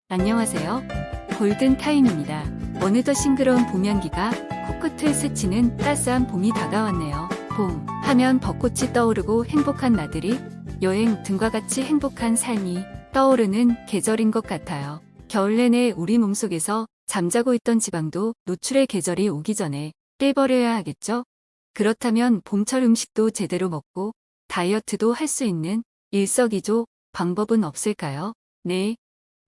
안녕하세요. 골든타임입니다. 어느덧 싱그러운 봄 향기가 코끝을 스치는 따스한 봄이 다가왔네요. 봄 하면 벚꽃이 떠오르고 행복한 나들이, 여행 등과 같이 행복한 삶이 떠오르는 계절인 것 같아요. 겨울 내내 우리 몸속에서 잠자고 있던 지방도 노출의 계절이 오기 전에 빼버려야 하겠죠? 그렇다면 봄철 음식도 제대로 먹고 다이어트도 할 수 있는 일석이조 방법은 없을까요? 네.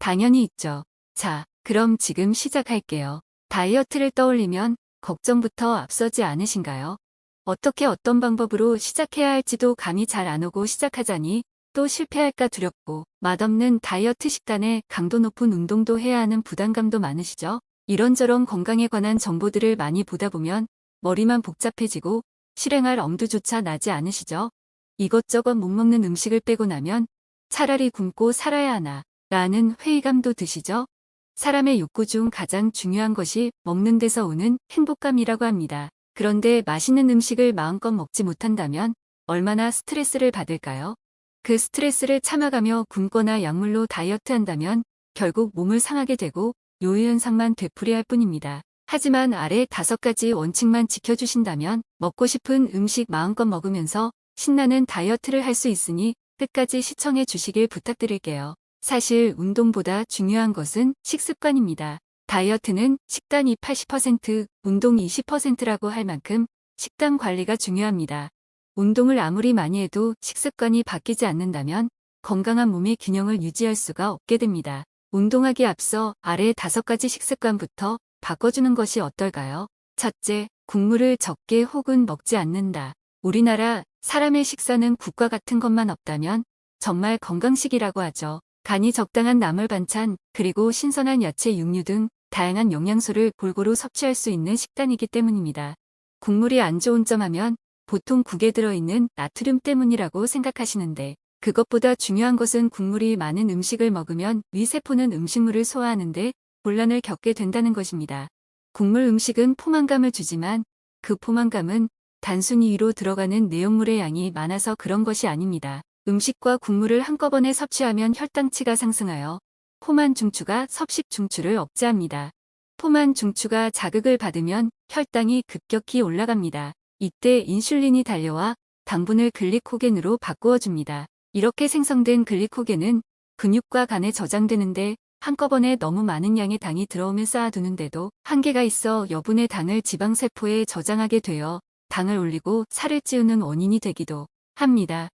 당연히 있죠. 자, 그럼 지금 시작할게요. 다이어트를 떠올리면 걱정부터 앞서지 않으신가요? 어떤 방법으로 시작해야 할지도 감이 잘 안 오고 시작하자니 또 실패할까 두렵고 맛없는 다이어트 식단에 강도 높은 운동도 해야 하는 부담감도 많으시죠? 이런저런 건강에 관한 정보들을 많이 보다 보면 머리만 복잡해지고 실행할 엄두조차 나지 않으시죠? 이것저것 못 먹는 음식을 빼고 나면 차라리 굶고 살아야 하나 라는 회의감도 드시죠? 사람의 욕구 중 가장 중요한 것이 먹는 데서 오는 행복감이라고 합니다. 그런데 맛있는 음식을 마음껏 먹지 못한다면 얼마나 스트레스를 받을까요? 그 스트레스를 참아가며 굶거나 약물로 다이어트 한다면 결국 몸을 상하게 되고 요요현상만 되풀이할 뿐입니다. 하지만 아래 5가지 원칙만 지켜주신다면 먹고 싶은 음식 마음껏 먹으면서 신나는 다이어트를 할 수 있으니 끝까지 시청해 주시길 부탁드릴게요. 사실 운동보다 중요한 것은 식습관입니다. 다이어트는 식단이 80%, 운동이 20%라고 할 만큼 식단 관리가 중요합니다. 운동을 아무리 많이 해도 식습관이 바뀌지 않는다면 건강한 몸의 균형을 유지할 수가 없게 됩니다. 운동하기에 앞서 아래 5가지 식습관부터 바꿔주는 것이 어떨까요? 첫째, 국물을 적게 혹은 먹지 않는다. 우리나라 사람의 식사는 국과 같은 것만 없다면 정말 건강식이라고 하죠. 간이 적당한 나물 반찬, 그리고 신선한 야채, 육류 등 다양한 영양소를 골고루 섭취할 수 있는 식단이기 때문입니다. 국물이 안 좋은 점 하면 보통 국에 들어있는 나트륨 때문이라고 생각하시는데 그것보다 중요한 것은 국물이 많은 음식을 먹으면 위세포는 음식물을 소화하는데 곤란을 겪게 된다는 것입니다. 국물 음식은 포만감을 주지만 그 포만감은 단순히 위로 들어가는 내용물의 양이 많아서 그런 것이 아닙니다. 음식과 국물을 한꺼번에 섭취하면 혈당치가 상승하여 포만 중추가 섭식 중추를 억제합니다. 포만 중추가 자극을 받으면 혈당이 급격히 올라갑니다. 이때 인슐린이 달려와 당분을 글리코겐으로 바꾸어줍니다. 이렇게 생성된 글리코겐은 근육과 간에 저장되는데 한꺼번에 너무 많은 양의 당이 들어오면 쌓아두는데도 한계가 있어 여분의 당을 지방세포에 저장하게 되어 당을 올리고 살을 찌우는 원인이 되기도 합니다.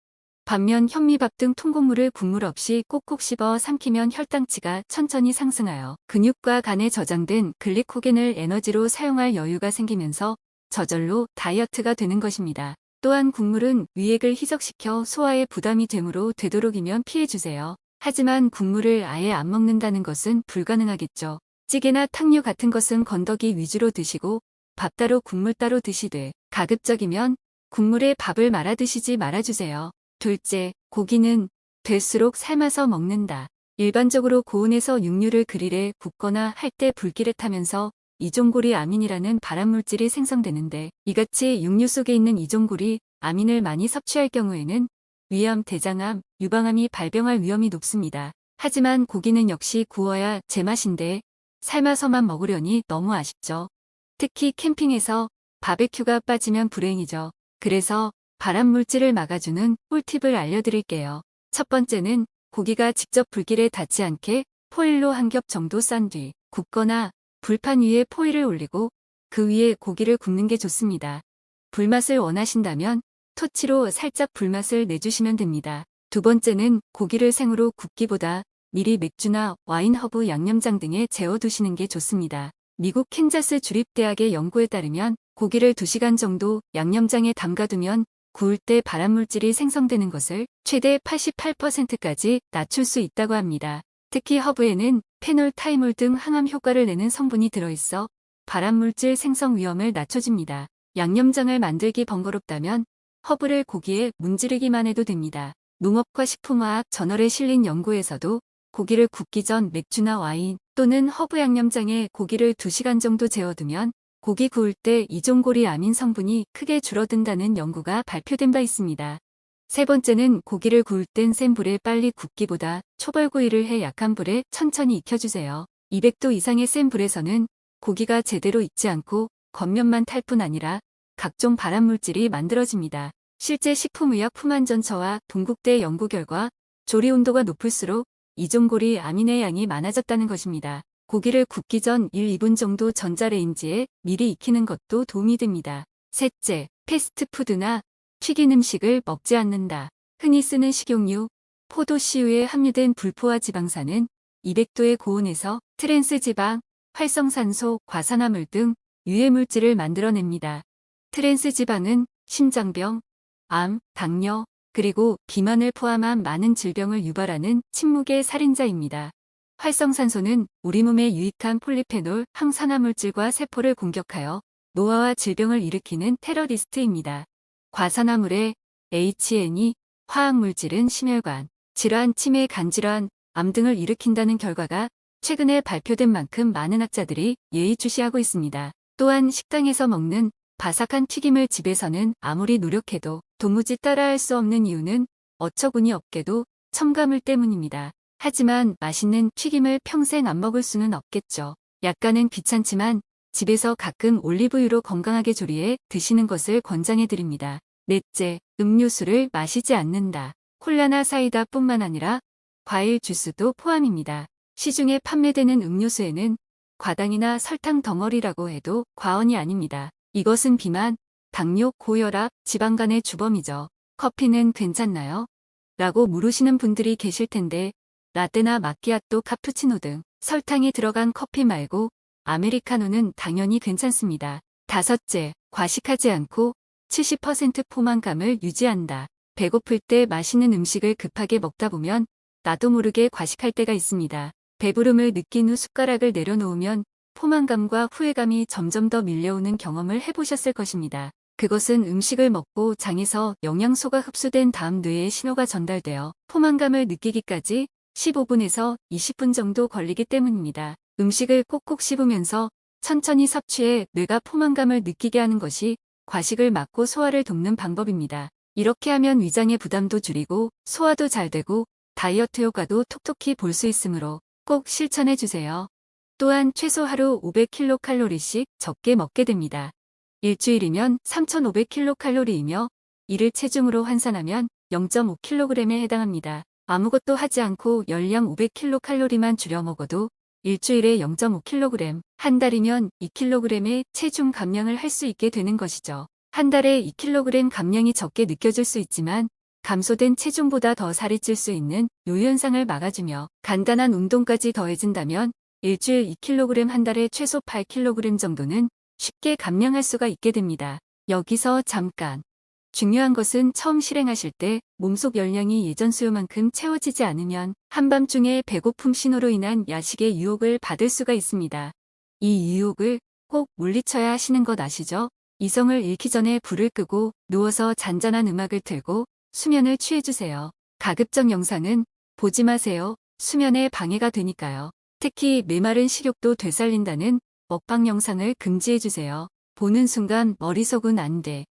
반면 현미밥 등 통곡물을 국물 없이 꼭꼭 씹어 삼키면 혈당치가 천천히 상승하여 근육과 간에 저장된 글리코겐을 에너지로 사용할 여유가 생기면서 저절로 다이어트가 되는 것입니다. 또한 국물은 위액을 희석시켜 소화에 부담이 되므로 되도록이면 피해주세요. 하지만 국물을 아예 안 먹는다는 것은 불가능하겠죠. 찌개나 탕류 같은 것은 건더기 위주로 드시고 밥 따로 국물 따로 드시되 가급적이면 국물에 밥을 말아 드시지 말아주세요. 둘째, 고기는 될수록 삶아서 먹는다. 일반적으로 고온에서 육류를 그릴에 굽거나 할 때 불길에 타면서 이종고리 아민이라는 발암물질이 생성되는데 이같이 육류 속에 있는 이종고리 아민을 많이 섭취할 경우에는 위암, 대장암, 유방암이 발병할 위험이 높습니다. 하지만 고기는 역시 구워야 제맛인데 삶아서만 먹으려니 너무 아쉽죠. 특히 캠핑에서 바베큐가 빠지면 불행이죠. 그래서 발암물질을 막아주는 꿀팁을 알려드릴게요. 첫 번째는 고기가 직접 불길에 닿지 않게 포일로 한 겹 정도 싼 뒤 굽거나 불판 위에 포일을 올리고 그 위에 고기를 굽는 게 좋습니다. 불맛을 원하신다면 토치로 살짝 불맛을 내주시면 됩니다. 두 번째는 고기를 생으로 굽기보다 미리 맥주나 와인, 허브, 양념장 등에 재워두시는 게 좋습니다. 미국 캔자스 주립대학의 연구에 따르면 고기를 2시간 정도 양념장에 담가두면 구울 때 발암물질이 생성되는 것을 최대 88%까지 낮출 수 있다고 합니다. 특히 허브에는 페놀타이몰 등 항암 효과를 내는 성분이 들어있어 발암물질 생성 위험을 낮춰줍니다. 양념장을 만들기 번거롭다면 허브를 고기에 문지르기만 해도 됩니다. 농업과 식품화학 저널에 실린 연구에서도 고기를 굽기 전 맥주나 와인 또는 허브 양념장에 고기를 2시간 정도 재워두면 고기 구울 때 이종고리 아민 성분이 크게 줄어든다는 연구가 발표된 바 있습니다. 세 번째는 고기를 구울 땐 센 불에 빨리 굽기보다 초벌구이를 해 약한 불에 천천히 익혀주세요. 200도 이상의 센 불에서는 고기가 제대로 익지 않고 겉면만 탈 뿐 아니라 각종 발암물질이 만들어집니다. 실제 식품의학 품안전처와 동국대 연구 결과 조리 온도가 높을수록 이종고리 아민의 양이 많아졌다는 것입니다. 고기를 굽기 전 1, 2분 정도 전자레인지에 미리 익히는 것도 도움이 됩니다. 셋째, 패스트푸드나 튀긴 음식을 먹지 않는다. 흔히 쓰는 식용유, 포도씨유에 함유된 불포화 지방산은 200도의 고온에서 트랜스지방, 활성산소, 과산화물 등 유해물질을 만들어냅니다. 트랜스지방은 심장병, 암, 당뇨, 그리고 비만을 포함한 많은 질병을 유발하는 침묵의 살인자입니다. 활성산소는 우리 몸에 유익한 폴리페놀, 항산화물질과 세포를 공격하여 노화와 질병을 일으키는 테러리스트입니다. 과산화물의 HN이 화학물질은 심혈관, 질환, 치매, 간질환, 암 등을 일으킨다는 결과가 최근에 발표된 만큼 많은 학자들이 예의주시하고 있습니다. 또한 식당에서 먹는 바삭한 튀김을 집에서는 아무리 노력해도 도무지 따라할 수 없는 이유는 어처구니 없게도 첨가물 때문입니다. 하지만 맛있는 튀김을 평생 안 먹을 수는 없겠죠. 약간은 귀찮지만 집에서 가끔 올리브유로 건강하게 조리해 드시는 것을 권장해 드립니다. 넷째, 음료수를 마시지 않는다. 콜라나 사이다뿐만 아니라 과일 주스도 포함입니다. 시중에 판매되는 음료수에는 과당이나 설탕 덩어리라고 해도 과언이 아닙니다. 이것은 비만, 당뇨, 고혈압, 지방간의 주범이죠. 커피는 괜찮나요? 라고 물으시는 분들이 계실 텐데 라떼나 마키아토, 카푸치노 등 설탕이 들어간 커피 말고 아메리카노는 당연히 괜찮습니다. 다섯째, 과식하지 않고 70% 포만감을 유지한다. 배고플 때 맛있는 음식을 급하게 먹다 보면 나도 모르게 과식할 때가 있습니다. 배부름을 느낀 후 숟가락을 내려놓으면 포만감과 후회감이 점점 더 밀려오는 경험을 해보셨을 것입니다. 그것은 음식을 먹고 장에서 영양소가 흡수된 다음 뇌에 신호가 전달되어 포만감을 느끼기까지 15분에서 20분 정도 걸리기 때문입니다. 음식을 꼭꼭 씹으면서 천천히 섭취해 뇌가 포만감을 느끼게 하는 것이 과식을 막고 소화를 돕는 방법입니다. 이렇게 하면 위장의 부담도 줄이고 소화도 잘 되고 다이어트 효과도 톡톡히 볼 수 있으므로 꼭 실천해 주세요. 또한 최소 하루 500kcal씩 적게 먹게 됩니다. 일주일이면 3500kcal이며 이를 체중으로 환산하면 0.5kg에 해당합니다. 아무것도 하지 않고 열량 500kcal만 줄여 먹어도 일주일에 0.5kg, 한 달이면 2kg의 체중 감량을 할 수 있게 되는 것이죠. 한 달에 2kg 감량이 적게 느껴질 수 있지만 감소된 체중보다 더 살이 찔 수 있는 요현상을 막아주며 간단한 운동까지 더해진다면 일주일 2kg, 한 달에 최소 8kg 정도는 쉽게 감량할 수가 있게 됩니다. 여기서 잠깐. 중요한 것은 처음 실행하실 때 몸속 열량이 예전 수요만큼 채워지지 않으면 한밤중에 배고픔 신호로 인한 야식의 유혹을 받을 수가 있습니다. 이 유혹을 꼭 물리쳐야 하시는 것 아시죠? 이성을 잃기 전에 불을 끄고 누워서 잔잔한 음악을 틀고 수면을 취해주세요. 가급적 영상은 보지 마세요. 수면에 방해가 되니까요. 특히 메마른 식욕도 되살린다는 먹방 영상을 금지해주세요. 보는 순간 머릿속은 안 돼.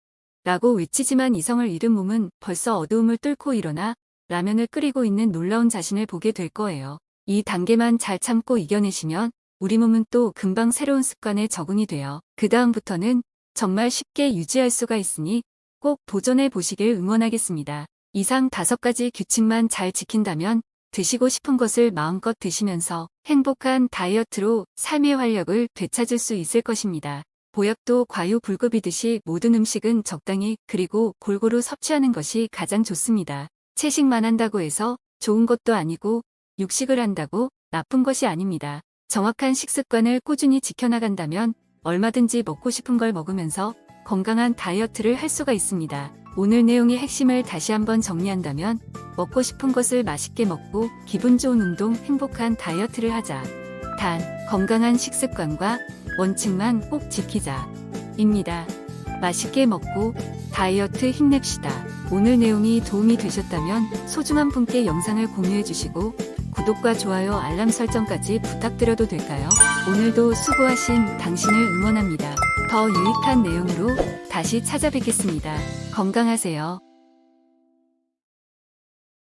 라고 외치지만 이성을 잃은 몸은 벌써 어두움을 뚫고 일어나 라면을 끓이고 있는 놀라운 자신을 보게 될 거예요. 이 단계만 잘 참고 이겨내시면 우리 몸은 또 금방 새로운 습관에 적응이 되어 그 다음부터는 정말 쉽게 유지할 수가 있으니 꼭 도전해 보시길 응원하겠습니다. 이상 5가지 규칙만 잘 지킨다면 드시고 싶은 것을 마음껏 드시면서 행복한 다이어트로 삶의 활력을 되찾을 수 있을 것입니다. 보약도 과유불급이듯이 모든 음식은 적당히 그리고 골고루 섭취하는 것이 가장 좋습니다. 채식만 한다고 해서 좋은 것도 아니고 육식을 한다고 나쁜 것이 아닙니다. 정확한 식습관을 꾸준히 지켜나간다면 얼마든지 먹고 싶은 걸 먹으면서 건강한 다이어트를 할 수가 있습니다. 오늘 내용의 핵심을 다시 한번 정리한다면 먹고 싶은 것을 맛있게 먹고 기분 좋은 운동, 행복한 다이어트를 하자. 단, 건강한 식습관과 원칙만 꼭 지키자. 입니다. 맛있게 먹고 다이어트 힘냅시다. 오늘 내용이 도움이 되셨다면 소중한 분께 영상을 공유해 주시고 구독과 좋아요, 알람 설정까지 부탁드려도 될까요? 오늘도 수고하신 당신을 응원합니다. 더 유익한 내용으로 다시 찾아뵙겠습니다. 건강하세요.